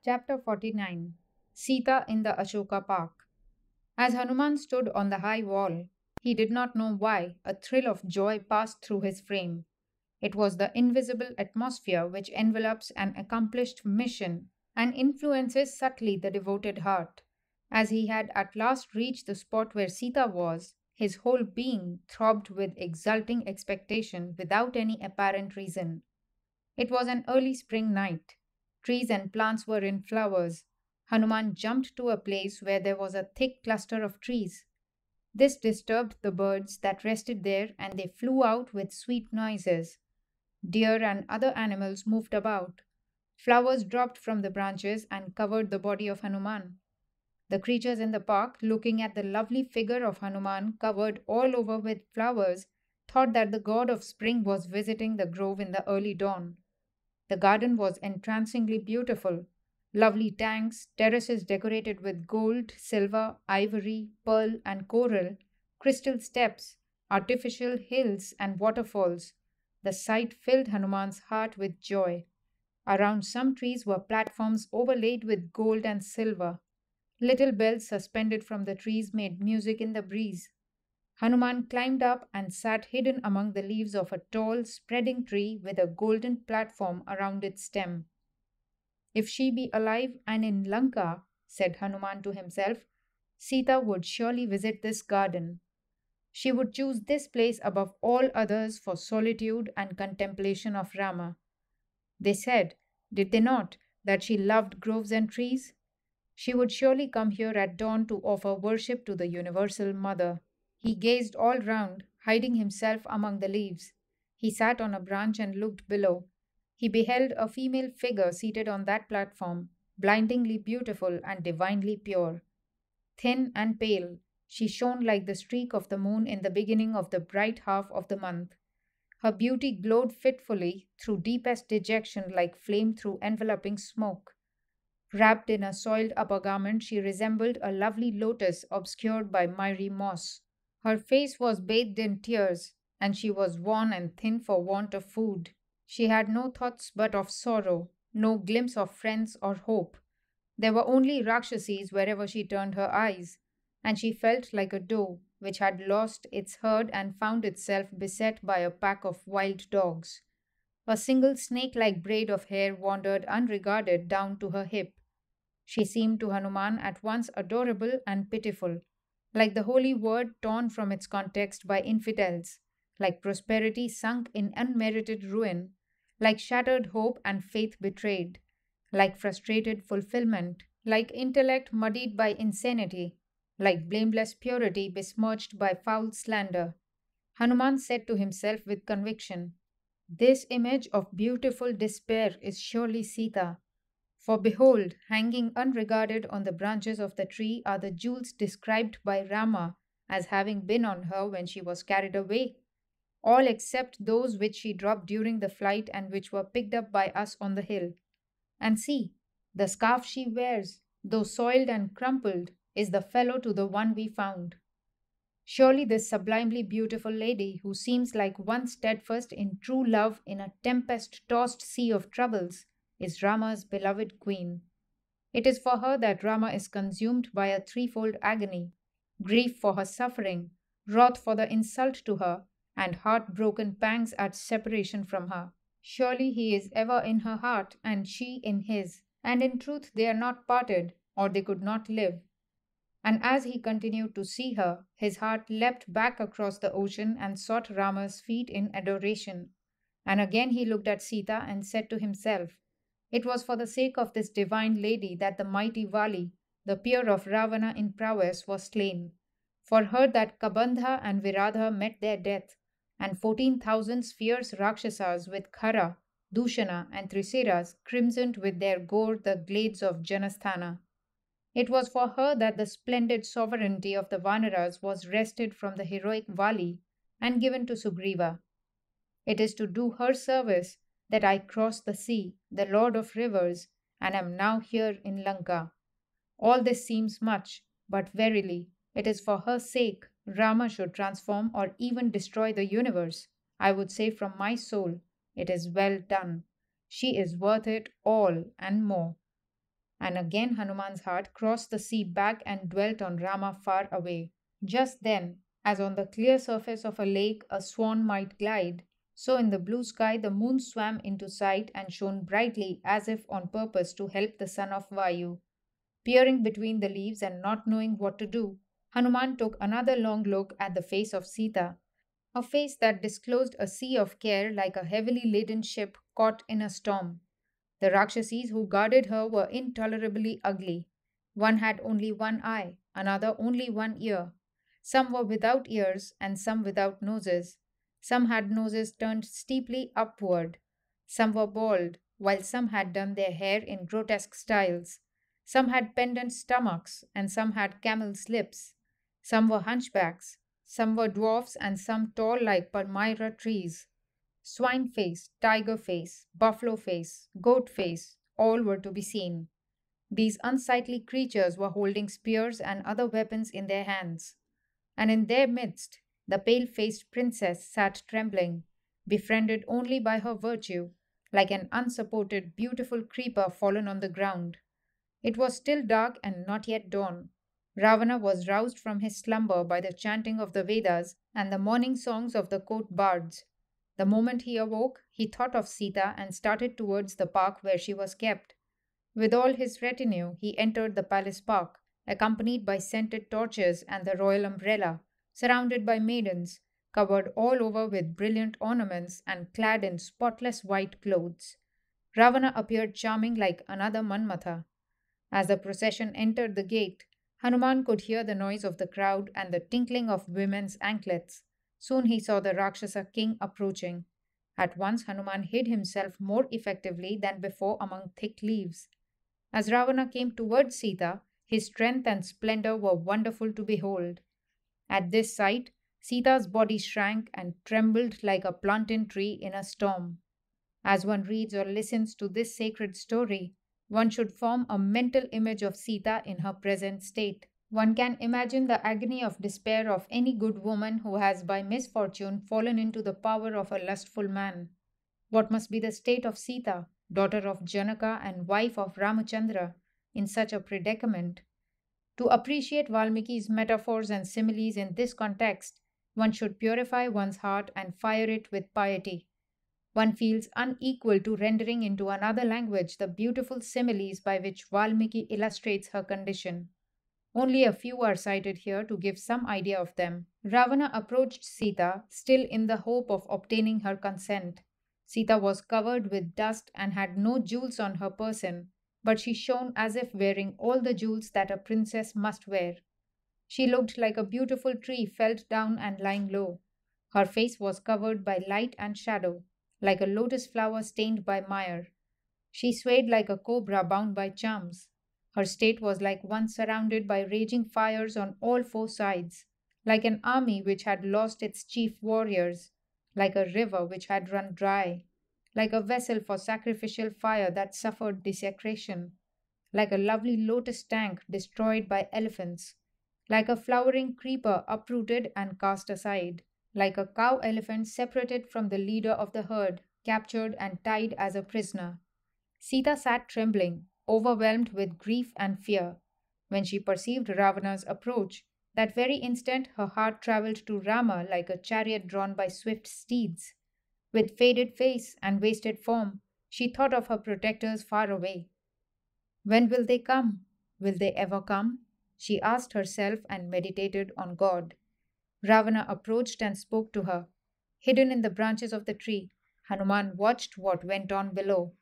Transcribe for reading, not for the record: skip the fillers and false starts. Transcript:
Chapter 49. Seeta in the Ashoka Park. As Hanuman stood on the high wall, he did not know why a thrill of joy passed through his frame. It was the invisible atmosphere which envelops an accomplished mission and influences subtly the devoted heart. As he had at last reached the spot where Sita was, his whole being throbbed with exulting expectation without any apparent reason. It was an early spring night. Trees and plants were in flowers. Hanuman jumped to a place where there was a thick cluster of trees. This disturbed the birds that rested there and they flew out with sweet noises. Deer and other animals moved about. Flowers dropped from the branches and covered the body of Hanuman. The creatures in the park, looking at the lovely figure of Hanuman covered all over with flowers, thought that the god of spring was visiting the grove in the early dawn. The garden was entrancingly beautiful. Lovely tanks, terraces decorated with gold, silver, ivory, pearl, and coral, crystal steps, artificial hills, and waterfalls. The sight filled Hanuman's heart with joy. Around some trees were platforms overlaid with gold and silver. Little bells suspended from the trees made music in the breeze. Hanuman climbed up and sat hidden among the leaves of a tall, spreading tree with a golden platform around its stem. If she be alive and in Lanka, said Hanuman to himself, Sita would surely visit this garden. She would choose this place above all others for solitude and contemplation of Rama. They said, did they not, that she loved groves and trees? She would surely come here at dawn to offer worship to the Universal Mother. He gazed all round, hiding himself among the leaves. He sat on a branch and looked below. He beheld a female figure seated on that platform, blindingly beautiful and divinely pure. Thin and pale, she shone like the streak of the moon in the beginning of the bright half of the month. Her beauty glowed fitfully through deepest dejection like flame through enveloping smoke. Wrapped in a soiled upper garment, she resembled a lovely lotus obscured by miry moss. Her face was bathed in tears, and she was worn and thin for want of food. She had no thoughts but of sorrow, no glimpse of friends or hope. There were only Rakshasis wherever she turned her eyes, and she felt like a doe which had lost its herd and found itself beset by a pack of wild dogs. A single snake like braid of hair wandered unregarded down to her hip. She seemed to Hanuman at once adorable and pitiful, like the holy word torn from its context by infidels, like prosperity sunk in unmerited ruin, like shattered hope and faith betrayed, like frustrated fulfillment, like intellect muddied by insanity, like blameless purity besmirched by foul slander. Hanuman said to himself with conviction, this image of beautiful despair is surely Sita. For behold, hanging unregarded on the branches of the tree are the jewels described by Rama as having been on her when she was carried away, all except those which she dropped during the flight and which were picked up by us on the hill. And see, the scarf she wears, though soiled and crumpled, is the fellow to the one we found. Surely this sublimely beautiful lady, who seems like one steadfast in true love in a tempest tossed sea of troubles, is Rama's beloved queen. It is for her that Rama is consumed by a threefold agony: grief for her suffering, wrath for the insult to her, and heartbroken pangs at separation from her. Surely he is ever in her heart, and she in his, and in truth they are not parted, or they could not live. And as he continued to see her, his heart leapt back across the ocean and sought Rama's feet in adoration. And again he looked at Sita and said to himself, it was for the sake of this divine lady that the mighty Vali, the peer of Ravana in prowess, was slain. For her that Kabandha and Viradha met their death, and 14,000 fierce Rakshasas with Khara, Dushana, and Triseras crimsoned with their gore the glades of Janasthana. It was for her that the splendid sovereignty of the Vanaras was wrested from the heroic Vali and given to Sugriva. It is to do her service that I crossed the sea, the lord of rivers, and am now here in Lanka. All this seems much, but verily, it is for her sake Rama should transform or even destroy the universe. I would say from my soul, it is well done. She is worth it all and more. And again Hanuman's heart crossed the sea back and dwelt on Rama far away. Just then, as on the clear surface of a lake a swan might glide, so in the blue sky the moon swam into sight and shone brightly as if on purpose to help the son of Vayu. Peering between the leaves and not knowing what to do, Hanuman took another long look at the face of Sita, a face that disclosed a sea of care like a heavily laden ship caught in a storm. The Rakshasis who guarded her were intolerably ugly. One had only one eye, another only one ear. Some were without ears, and some without noses. Some had noses turned steeply upward. Some were bald, while some had done their hair in grotesque styles. Some had pendant stomachs, and some had camel's lips. Some were hunchbacks, some were dwarfs, and some tall like palmyra trees. Swine face, tiger face, buffalo face, goat face, all were to be seen. These unsightly creatures were holding spears and other weapons in their hands, and in their midst the pale faced princess sat trembling, befriended only by her virtue, like an unsupported, beautiful creeper fallen on the ground. It was still dark and not yet dawn. Ravana was roused from his slumber by the chanting of the Vedas and the morning songs of the court bards. The moment he awoke, he thought of Sita and started towards the park where she was kept. With all his retinue, he entered the palace park, accompanied by scented torches and the royal umbrella, surrounded by maidens, covered all over with brilliant ornaments and clad in spotless white clothes. Ravana appeared charming like another Manmatha. As the procession entered the gate, Hanuman could hear the noise of the crowd and the tinkling of women's anklets. Soon he saw the Rakshasa king approaching. At once Hanuman hid himself more effectively than before among thick leaves. As Ravana came towards Sita, his strength and splendor were wonderful to behold. At this sight, Sita's body shrank and trembled like a plantain tree in a storm. As one reads or listens to this sacred story, one should form a mental image of Sita in her present state. One can imagine the agony of despair of any good woman who has by misfortune fallen into the power of a lustful man. What must be the state of Sita, daughter of Janaka and wife of Ramachandra, in such a predicament? To appreciate Valmiki's metaphors and similes in this context, one should purify one's heart and fire it with piety. One feels unequal to rendering into another language the beautiful similes by which Valmiki illustrates her condition. Only a few are cited here to give some idea of them. Ravana approached Sita, still in the hope of obtaining her consent. Sita was covered with dust and had no jewels on her person, but she shone as if wearing all the jewels that a princess must wear. She looked like a beautiful tree felled down and lying low. Her face was covered by light and shadow, like a lotus flower stained by mire. She swayed like a cobra bound by charms. Her state was like one surrounded by raging fires on all four sides, like an army which had lost its chief warriors, like a river which had run dry, like a vessel for sacrificial fire that suffered desecration, like a lovely lotus tank destroyed by elephants, like a flowering creeper uprooted and cast aside, like a cow elephant separated from the leader of the herd, captured and tied as a prisoner. Sita sat trembling, overwhelmed with grief and fear. When she perceived Ravana's approach, that very instant her heart travelled to Rama like a chariot drawn by swift steeds. With faded face and wasted form, she thought of her protectors far away. When will they come? Will they ever come? She asked herself and meditated on God. Ravana approached and spoke to her. Hidden in the branches of the tree, Hanuman watched what went on below.